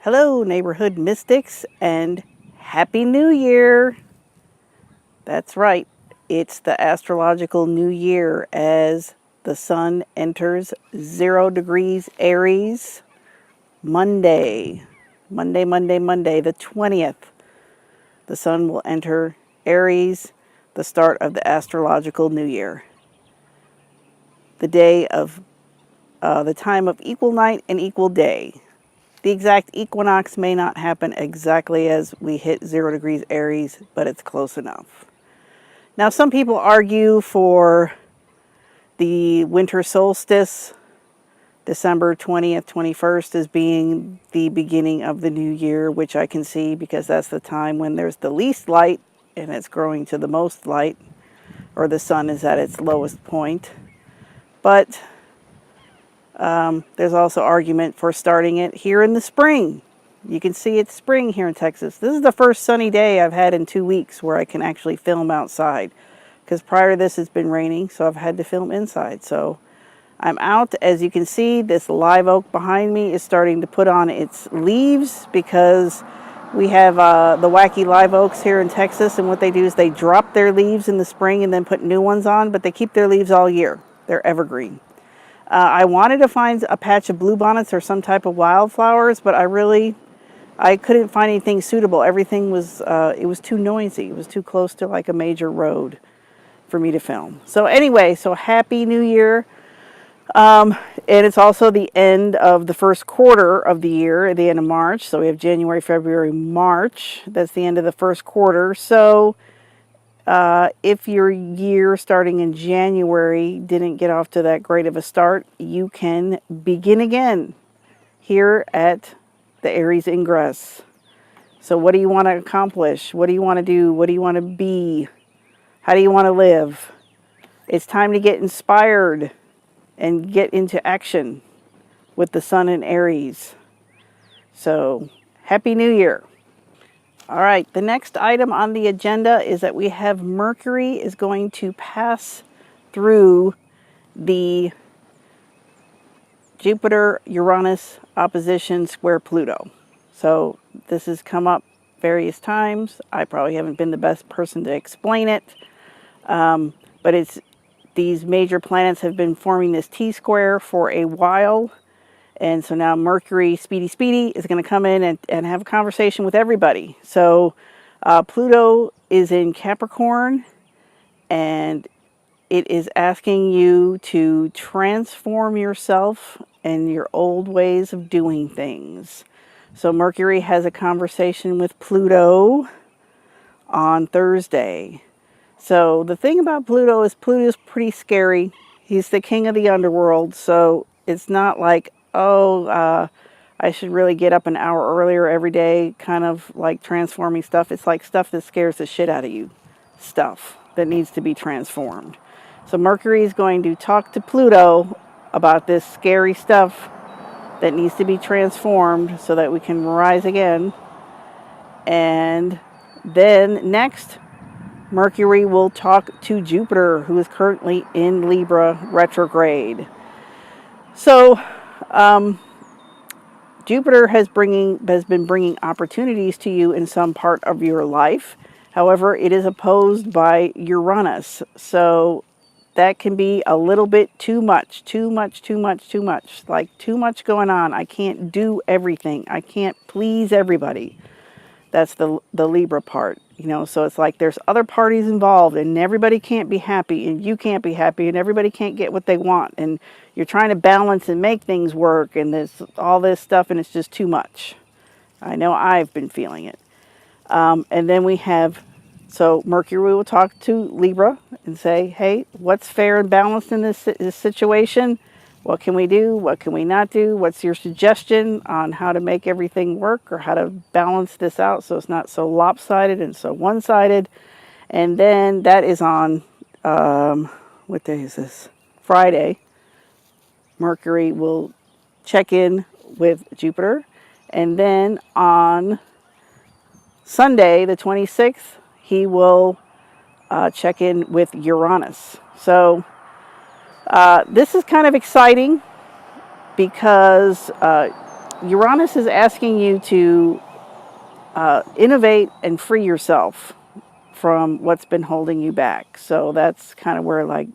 Hello, neighborhood mystics, and Happy New Year! That's right, it's the astrological new year as the sun enters 0 degrees Aries Monday, the 20th. The sun will enter Aries, the start of the astrological new year. The day of the time of equal night and equal day. The exact equinox may not happen exactly as we hit 0 degrees Aries, but it's close enough. Now, some people argue for the winter solstice, December 20th, 21st, as being the beginning of the new year, which I can see because that's the time when there's the least light and it's growing to the most light, or the sun is at its lowest point. But there's also argument for starting it here in the spring. You can see it's spring here in Texas. This is the first sunny day I've had in 2 weeks where I can actually film outside. Because prior to this it's been raining, so I've had to film inside. So I'm out. As you can see, this live oak behind me is starting to put on its leaves because we have the wacky live oaks here in Texas, and what they do is they drop their leaves in the spring and then put new ones on, but they keep their leaves all year. They're evergreen. I wanted to find a patch of bluebonnets or some type of wildflowers, but I couldn't find anything suitable. Everything was, it was too noisy. It was too close to like a major road for me to film. So anyway, so Happy New Year. And it's also the end of the first quarter of the year, at the end of March. So we have January, February, March. That's the end of the first quarter. So if your year starting in January didn't get off to that great of a start, you can begin again here at the Aries Ingress. So what do you want to accomplish? What do you want to do? What do you want to be? How do you want to live? It's time to get inspired and get into action with the sun in Aries. So Happy New Year. All right, the next item on the agenda is that we have Mercury is going to pass through the Jupiter-Uranus opposition square Pluto. So this has come up various times. I probably haven't been the best person to explain it, but these major planets have been forming this T-square for a while. And so now Mercury, speedy, is going to come in and have a conversation with everybody. So Pluto is in Capricorn, and it is asking you to transform yourself and your old ways of doing things. So Mercury has a conversation with Pluto on Thursday. So the thing about Pluto is Pluto's pretty scary. He's the king of the underworld, so it's not like, I should really get up an hour earlier every day, kind of like transforming stuff. It's like stuff that scares the shit out of you. Stuff that needs to be transformed. So Mercury is going to talk to Pluto about this scary stuff that needs to be transformed so that we can rise again. And then next, Mercury will talk to Jupiter, who is currently in Libra retrograde. So Jupiter has been bringing opportunities to you in some part of your life. However, it is opposed by Uranus. So that can be a little bit too much. Like too much going on. I can't do everything. I can't please everybody. That's the Libra part. So it's like there's other parties involved, and everybody can't be happy, and you can't be happy, and everybody can't get what they want, and you're trying to balance and make things work, and there's all this stuff, and it's just too much. I know I've been feeling it. And then we have, so Mercury will talk to Libra and say, hey, what's fair and balanced in this situation? What can we do? What can we not do? What's your suggestion on how to make everything work, or how to balance this out so it's not so lopsided and so one-sided? And then that is on, what day is this? Friday. Mercury will check in with Jupiter. And then on Sunday, the 26th, he will check in with Uranus. So this is kind of exciting because Uranus is asking you to innovate and free yourself from what's been holding you back. So that's kind of where, like,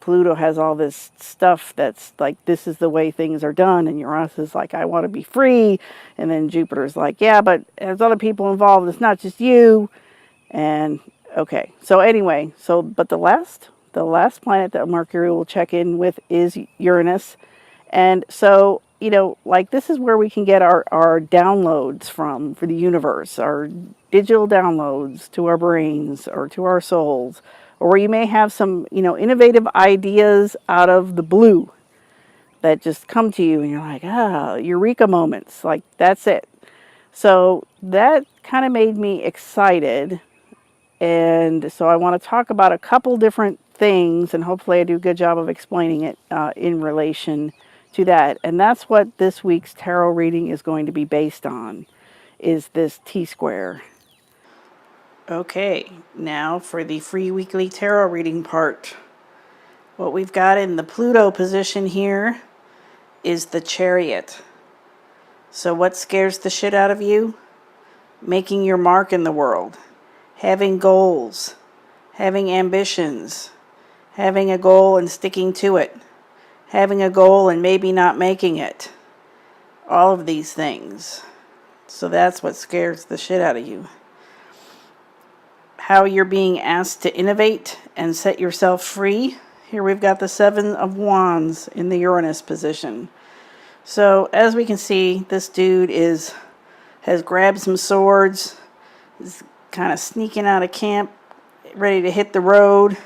Pluto has all this stuff that's like, this is the way things are done, and Uranus is like, I want to be free. And then Jupiter's like, yeah, but there's other people involved, it's not just you. And okay, so anyway, but the last planet that Mercury will check in with is Uranus. And so, you know, like, this is where we can get our downloads from for the universe, our digital downloads to our brains or to our souls, or where you may have some, you know, innovative ideas out of the blue that just come to you and you're like, eureka moments, like, that's it. So that kind of made me excited. And so I want to talk about a couple different things, and hopefully I do a good job of explaining it in relation to that. And that's what this week's tarot reading is going to be based on, is this T-square. Okay, now for the free weekly tarot reading part. What we've got in the Pluto position here is the Chariot. So what scares the shit out of you? Making your mark in the world. Having goals, having ambitions, having a goal and sticking to it, having a goal and maybe not making it. All of these things. So that's what scares the shit out of you. How you're being asked to innovate and set yourself free. Here we've got the Seven of Wands in the Uranus position. So as we can see, this dude has grabbed some swords, is kind of sneaking out of camp, ready to hit the road.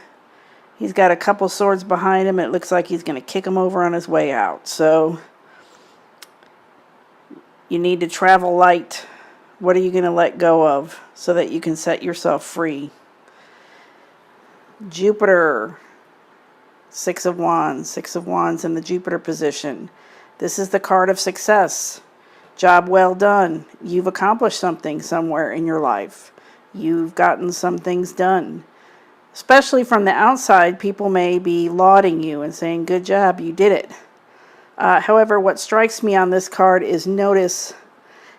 He's got a couple swords behind him. It looks like he's going to kick him over on his way out. So you need to travel light. What are you going to let go of so that you can set yourself free? Jupiter, Six of Wands in the Jupiter position. This is the card of success. Job well done. You've accomplished something somewhere in your life. You've gotten some things done. Especially from the outside, people may be lauding you and saying, good job, you did it. However, what strikes me on this card is, notice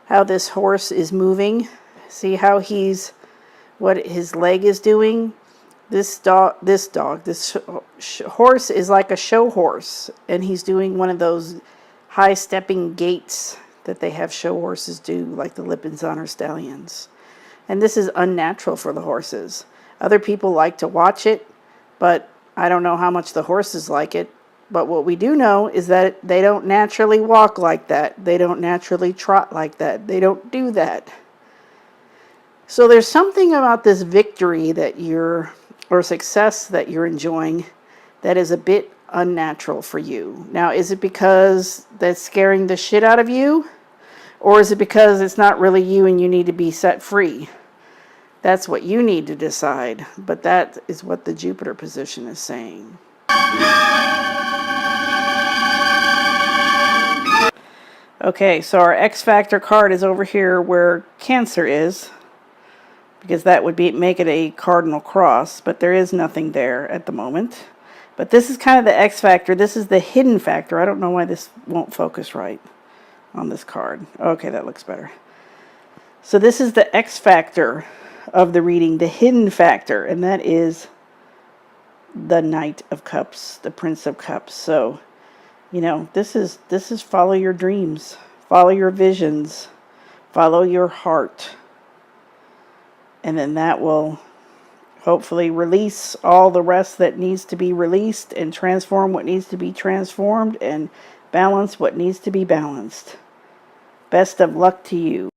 how this horse is moving. See how what his leg is doing? This horse is like a show horse, and he's doing one of those high stepping gaits that they have show horses do, like the Lipizzan or stallions. And this is unnatural for the horses. Other people like to watch it, but I don't know how much the horses like it. But what we do know is that they don't naturally walk like that. They don't naturally trot like that. They don't do that. So there's something about this victory or success that you're enjoying that is a bit unnatural for you. Now, is it because that's scaring the shit out of you? Or is it because it's not really you and you need to be set free? That's what you need to decide. But that is what the Jupiter position is saying. Okay, so our X Factor card is over here where Cancer is, because that would make it a cardinal cross, but there is nothing there at the moment. But this is kind of the X Factor. This is the hidden factor. I don't know why this won't focus right on this card. Okay, that looks better. So this is the X Factor of the reading, the hidden factor, and that is the Knight of Cups, the Prince of Cups. So, you know, this is follow your dreams, follow your visions, follow your heart, and then that will hopefully release all the rest that needs to be released, and transform what needs to be transformed, and balance what needs to be balanced. Best of luck to you.